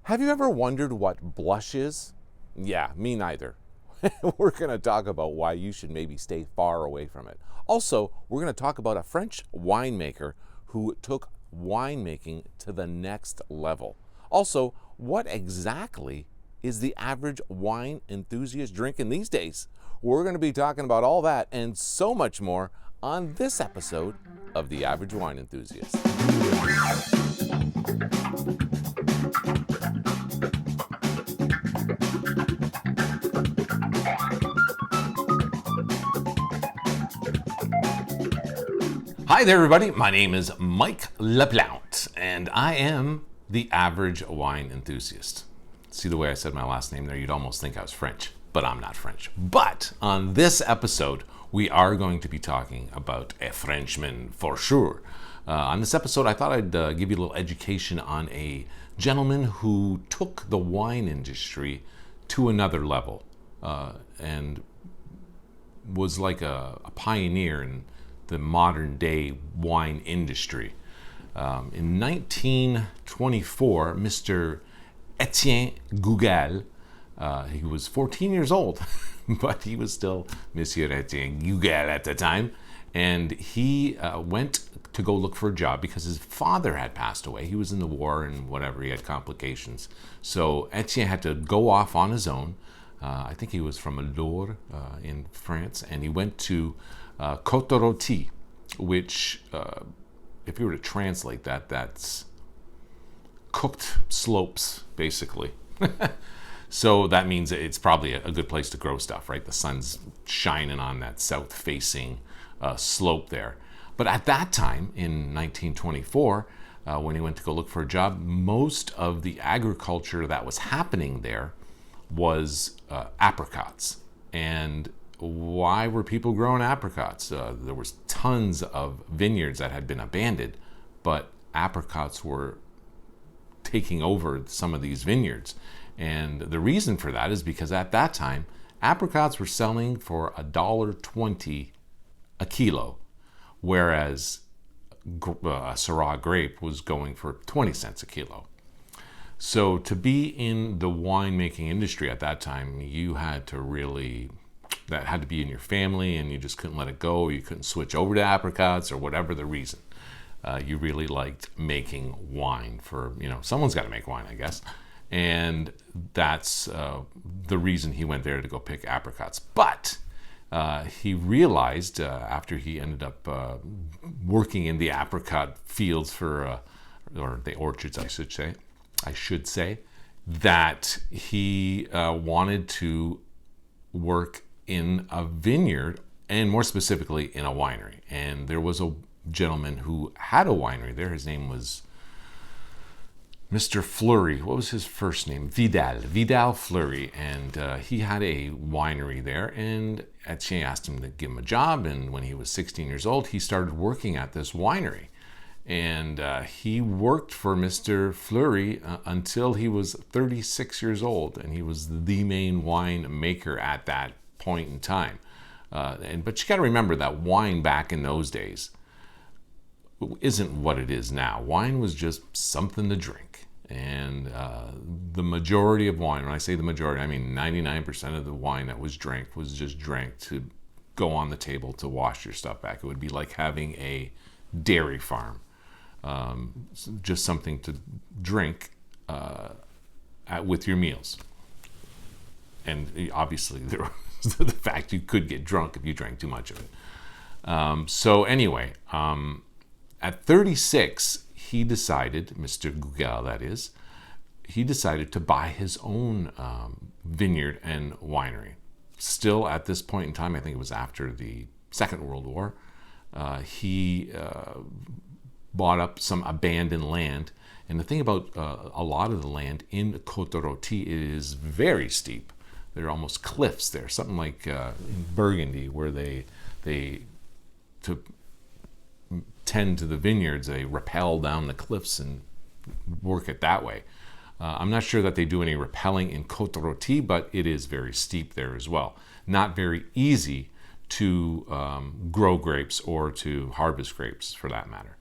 Have you ever wondered what blush is? Yeah, me neither. We're going to talk about why you should maybe stay far away from it. Also, we're going to talk about a French winemaker who took winemaking to the next level. Also, what exactly is the average wine enthusiast drinking these days? We're going to be talking about all that and so much more on this episode of The Average Wine Enthusiast. Hi there, everybody. My name is Mike LeBlanc, and I am the average wine enthusiast. See the way I said my last name there? You'd almost think I was French, but I'm not French. But on this episode, we are going to be talking about a Frenchman for sure. On this episode, I thought I'd give you a little education on a gentleman who took the wine industry to another level and was like a pioneer in the modern day wine industry. In 1924, Mr. Etienne Guigal, he was 14 years old, but he was still Monsieur Etienne Guigal at the time, and he went to go look for a job because his father had passed away. He was in the war and whatever, he had complications. So Etienne had to go off on his own. I think he was from Lourdes in France, and he went to Côte-Rôtie, which, if you were to translate that, that's cooked slopes, basically. So that means it's probably a good place to grow stuff, right? The sun's shining on that south-facing slope there. But at that time, in 1924, when he went to go look for a job, most of the agriculture that was happening there was apricots. And why were people growing apricots? There was tons of vineyards that had been abandoned, but apricots were taking over some of these vineyards. And the reason for that is because at that time, apricots were selling for $1.20 a kilo, whereas a Syrah grape was going for 20 cents a kilo. So to be in the winemaking industry at that time, you had to really, that had to be in your family, and you just couldn't let it go. You couldn't switch over to apricots or whatever the reason. You really liked making wine for, someone's got to make wine, I guess. And that's the reason he went there, to go pick apricots. But he realized after he ended up working in the apricot fields or the orchards, I should say, that he wanted to work in a vineyard, and more specifically in a winery. And there was a gentleman who had a winery there. His name was Mr. Fleury. What was his first name? Vidal Fleury. And he had a winery there, and Etienne asked him to give him a job. And when he was 16 years old, he started working at this winery. And he worked for Mr. Fleury until he was 36 years old, and he was the main wine maker at that point in time. But you got to remember that wine back in those days isn't what it is now. Wine was just something to drink. And the majority of wine, when I say the majority, I mean 99% of the wine that was drank was just drank to go on the table to wash your stuff back. It would be like having a dairy farm. Just something to drink with your meals. And obviously there was the fact you could get drunk if you drank too much of it. So anyway, at 36, he decided, Mr. Guigal that is, he decided to buy his own vineyard and winery. Still at this point in time, I think it was after the Second World War, he bought up some abandoned land. And the thing about a lot of the land in Côte-Rôtie is very steep. There are almost cliffs there, something like in Burgundy, where they to tend to the vineyards, they rappel down the cliffs and work it that way. I'm not sure that they do any rappelling in Côte-Rôtie, but it is very steep there as well. Not very easy to grow grapes or to harvest grapes, for that matter.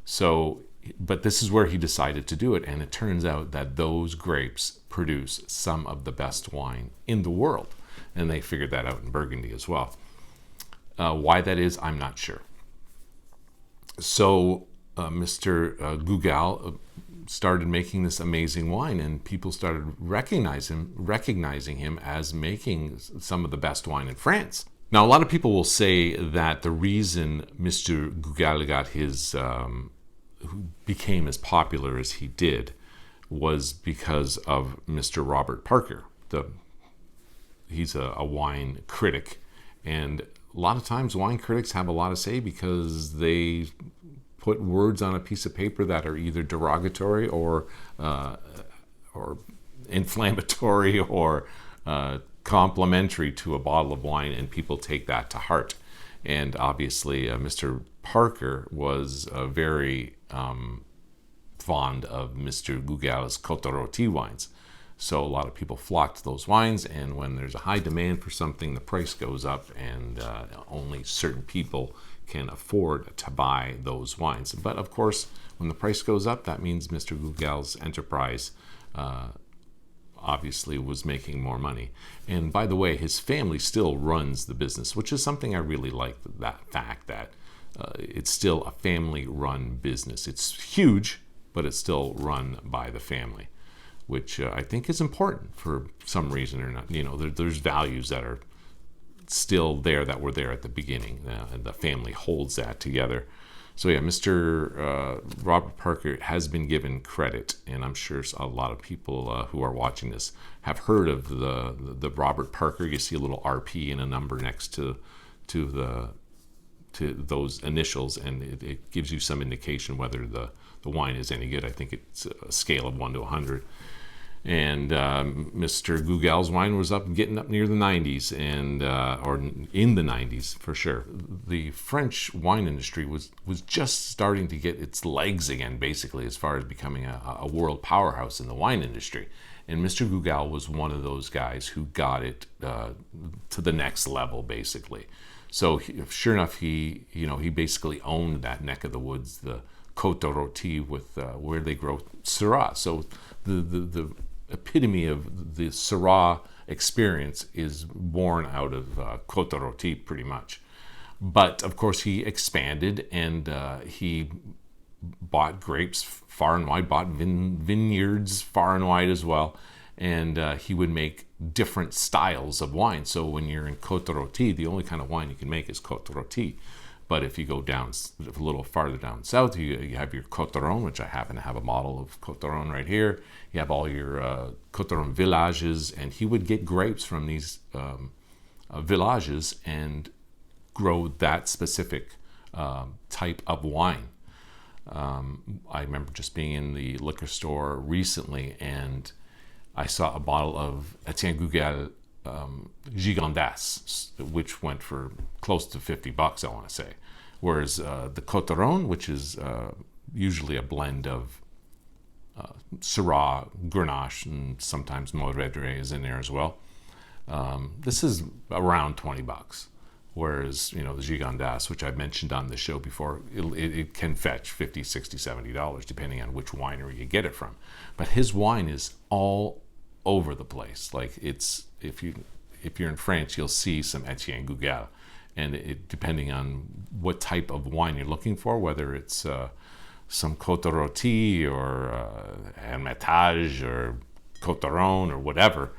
So but this is where he decided to do it, and it turns out that those grapes produce some of the best wine in the world, and they figured that out in Burgundy as well. Why that is, I'm not sure. So Mr. Guigal started making this amazing wine, and people started recognizing him as making some of the best wine in France. Now, a lot of people will say that the reason Mr. Guigal got became as popular as he did was because of Mr. Robert Parker. He's a wine critic, and a lot of times wine critics have a lot to say because they put words on a piece of paper that are either derogatory or inflammatory or complimentary to a bottle of wine, and people take that to heart. And obviously, Mr. Parker was very fond of Mr. Guigal's Côte Rôtie wines. So a lot of people flock to those wines, and when there's a high demand for something, the price goes up, and only certain people can afford to buy those wines. But of course, when the price goes up, that means Mr. Guigal's enterprise obviously was making more money. And by the way, his family still runs the business, which is something I really like, that fact that it's still a family-run business. It's huge, but it's still run by the family, which I think is important for some reason or not. There's values that are still there that were there at the beginning, and the family holds that together. So yeah, Mr. Robert Parker has been given credit, and I'm sure a lot of people who are watching this have heard of the Robert Parker. You see a little RP and a number next to those initials, and it gives you some indication whether the wine is any good. I think it's a scale of 1 to 100. And Mr. Guigal's wine was getting up near the 90s, or in the 90s for sure. The French wine industry was just starting to get its legs again, basically, as far as becoming a world powerhouse in the wine industry. And Mr. Guigal was one of those guys who got it to the next level, basically. So sure enough, he basically owned that neck of the woods, the Côte Rôtie, with where they grow Syrah. So the epitome of the Syrah experience is born out of Côte Rôtie, pretty much. But of course, he expanded, and he bought grapes far and wide, bought vineyards far and wide as well, and he would make different styles of wine. So when you're in Côte Rôtie, the only kind of wine you can make is Côte Rôtie. But if you go down a little farther down south, you have your Côte d'Aron, which I happen to have a model of Côte d'Aron right here. You have all your Côte d'Aron villages, and he would get grapes from these villages and grow that specific type of wine. I remember just being in the liquor store recently, and I saw a bottle of Etienne Guigal Gigondas, which went for close to $50, I want to say. Whereas the Côte d'Aron, which is usually a blend of Syrah, Grenache, and sometimes Mourvedre is in there as well. This is around $20. Whereas, the Gigondas, which I've mentioned on the show before, it can fetch $50, $60, $70, depending on which winery you get it from. But his wine is all over the place. Like, it's, if you're in France, you'll see some Etienne Guigal, and depending on what type of wine you're looking for, whether it's some Côte Rôtie or Hermitage or Côte d'Aron or whatever,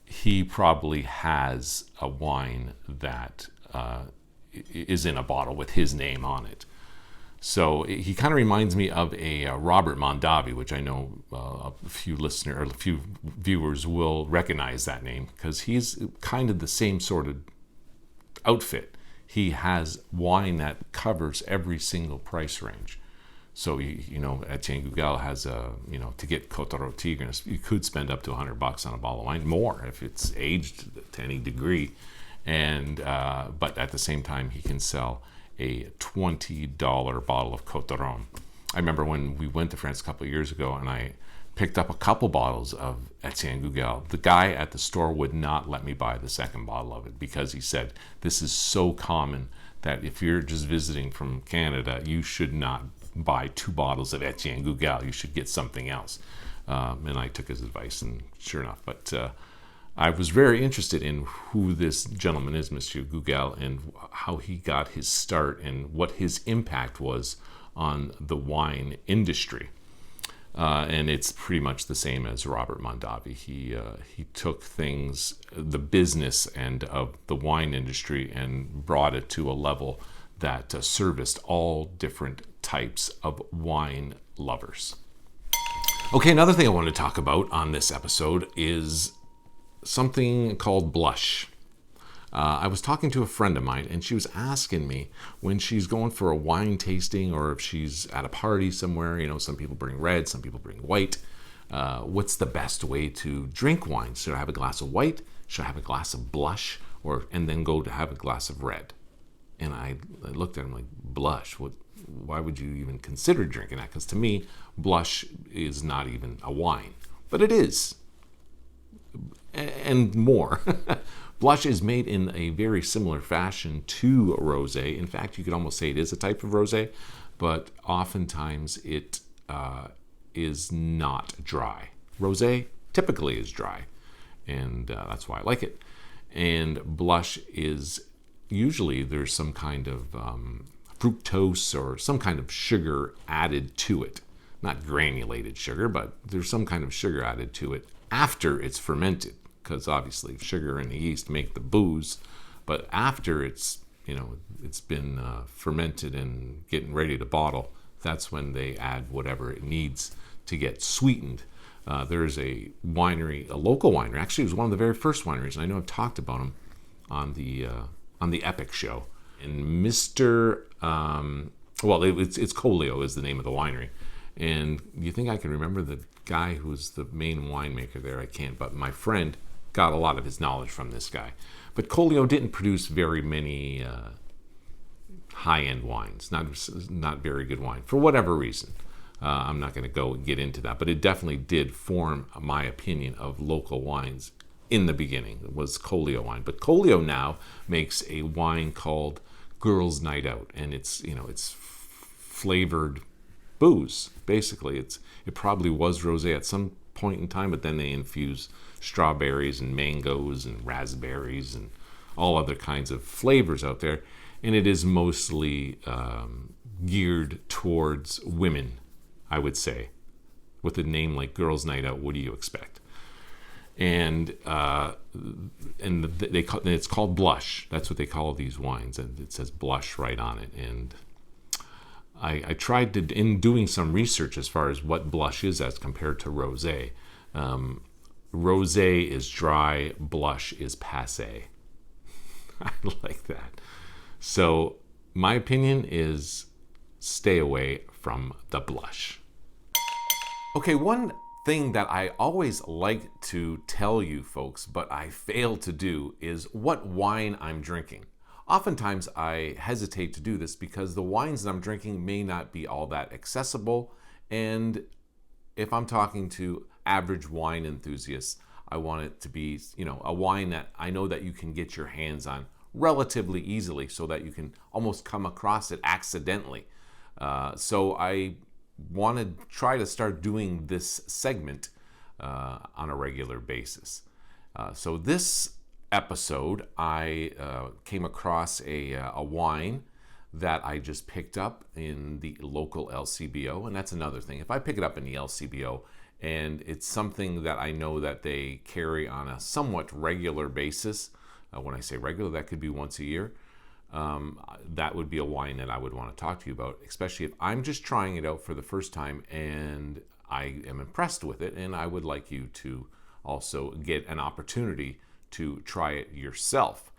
he probably has a wine that is in a bottle with his name on it. So he kind of reminds me of a Robert Mondavi, which I know a few viewers will recognize that name, because he's kind of the same sort of outfit. He has wine that covers every single price range. So Etienne Guigal has to get Côte Rôtie, you could spend up to $100 on a bottle of wine, more if it's aged to any degree, and but at the same time he can sell a $20 bottle of Côte d'Aron. I remember when we went to France a couple of years ago, and I picked up a couple bottles of Etienne Guigal. The guy at the store would not let me buy the second bottle of it, because he said this is so common that if you're just visiting from Canada, you should not buy 2 bottles of Etienne Guigal. You should get something else. And I took his advice, and sure enough. But I was very interested in who this gentleman is, Monsieur Guigal, and how he got his start and what his impact was on the wine industry. And it's pretty much the same as Robert Mondavi. He took things, the business end of the wine industry, and brought it to a level that serviced all different types of wine lovers. Okay, another thing I want to talk about on this episode is something called blush. I was talking to a friend of mine, and she was asking me when she's going for a wine tasting, or if she's at a party somewhere, some people bring red, some people bring white. What's the best way to drink wine? Should I have a glass of white? Should I have a glass of blush? And then go to have a glass of red? And I looked at him like, blush? Why would you even consider drinking that? Because to me, blush is not even a wine, but it is. And more. Blush is made in a very similar fashion to rosé. In fact, you could almost say it is a type of rosé, but oftentimes it is not dry. Rosé typically is dry, and that's why I like it. And blush is usually there's some kind of fructose or some kind of sugar added to it. Not granulated sugar, but there's some kind of sugar added to it after it's fermented. Because obviously sugar and the yeast make the booze, but after it's been fermented and getting ready to bottle, that's when they add whatever it needs to get sweetened. There's a winery, a local winery. Actually, it was one of the very first wineries, and I know I've talked about them on the Epic show. And Mr. It's Colio is the name of the winery. And you think I can remember the guy who's the main winemaker there? I can't, but my friend got a lot of his knowledge from this guy. But Colio didn't produce very many high-end wines, not very good wine, for whatever reason. I'm not going to go and get into that, but it definitely did form my opinion of local wines in the beginning. It was Colio wine. But Colio now makes a wine called Girls' Night Out, and it's flavored booze, basically. It probably was rosé at some point in time, but then they infuse strawberries and mangoes and raspberries and all other kinds of flavors out there, and it is mostly geared towards women, I would say. With a name like Girls' Night Out, what do you expect? And it's called blush. That's what they call these wines, and it says blush right on it. And I tried to, in doing some research as far as what blush is as compared to rosé. Rosé is dry, blush is passé. I like that. So my opinion is stay away from the blush. Okay, one thing that I always like to tell you folks, but I fail to do, is what wine I'm drinking. Oftentimes I hesitate to do this because the wines that I'm drinking may not be all that accessible, and if I'm talking to average wine enthusiasts, I want it to be, a wine that I know that you can get your hands on relatively easily, so that you can almost come across it accidentally. So I want to try to start doing this segment on a regular basis. So this episode, I came across a wine that I just picked up in the local LCBO, and that's another thing. If I pick it up in the LCBO and it's something that I know that they carry on a somewhat regular basis, when I say regular, that could be once a year, that would be a wine that I would want to talk to you about, especially if I'm just trying it out for the first time and I am impressed with it, and I would like you to also get an opportunity to try it yourself.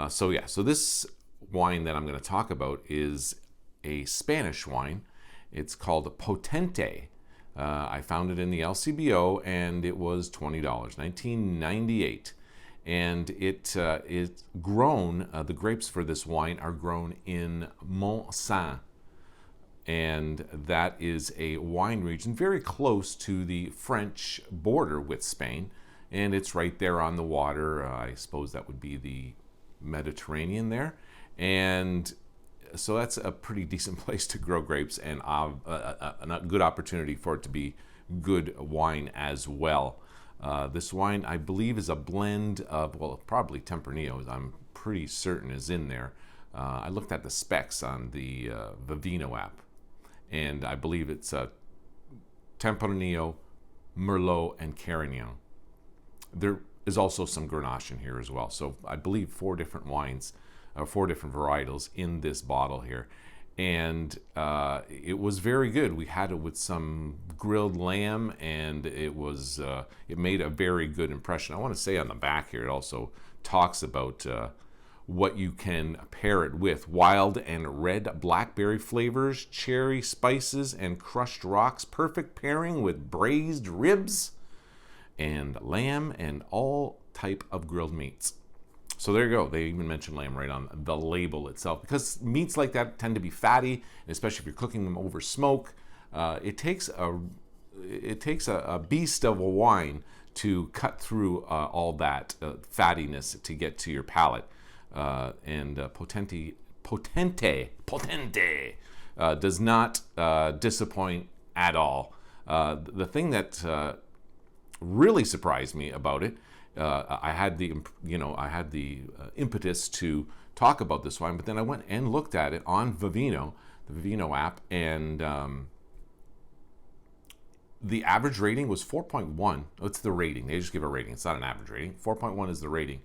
So this wine that I'm going to talk about is a Spanish wine. It's called Potente. I found it in the LCBO, and it was $20, 1998. And it is grown, the grapes for this wine are grown in Mont-Saint. And that is a wine region very close to the French border with Spain. And it's right there on the water. I suppose that would be the Mediterranean there. And so that's a pretty decent place to grow grapes, and a good opportunity for it to be good wine as well. This wine, I believe, is a blend of, well, probably Tempranillo, I'm pretty certain is in there. I looked at the specs on the Vivino app, and I believe it's Tempranillo, Merlot, and Carignan. There is also some Grenache in here as well. So I believe 4 different wines, 4 different varietals in this bottle here. And it was very good. We had it with some grilled lamb, and it made a very good impression. I want to say on the back here, it also talks about what you can pair it with: wild and red blackberry flavors, cherry spices, and crushed rocks. Perfect pairing with braised ribs and lamb and all type of grilled meats. So there you go. They even mentioned lamb right on the label itself, because meats like that tend to be fatty, and especially if you're cooking them over smoke. It takes a beast of a wine to cut through all that fattiness to get to your palate. Potente does not disappoint at all. The thing that really surprised me about it, I had the impetus to talk about this wine, but then I went and looked at it on Vivino, the Vivino app, and the average rating was 4.1. It's the rating. They just give a rating. It's not an average rating. 4.1 is the rating,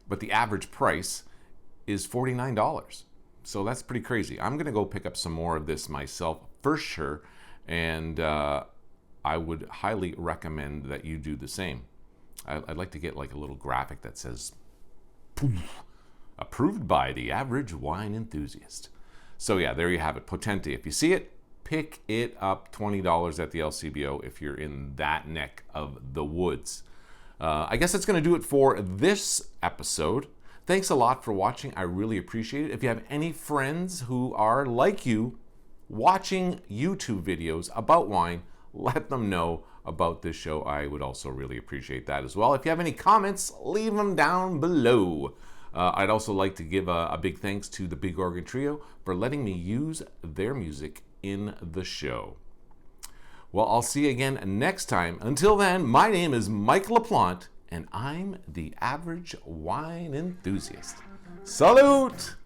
but the average price is $49. So that's pretty crazy. I'm gonna go pick up some more of this myself for sure, and I would highly recommend that you do the same. I'd like to get like a little graphic that says, approved by the average wine enthusiast. So yeah, there you have it, Potente. If you see it, pick it up, $20 at the LCBO if you're in that neck of the woods. I guess that's gonna do it for this episode. Thanks a lot for watching. I really appreciate it. If you have any friends who are like you, watching YouTube videos about wine, let them know about this show. I would also really appreciate that as well. If you have any comments, leave them down below. I'd also like to give a big thanks to the Big Organ Trio for letting me use their music in the show. Well, I'll see you again next time. Until then, my name is Mike LaPlante, and I'm the average wine enthusiast. Salute!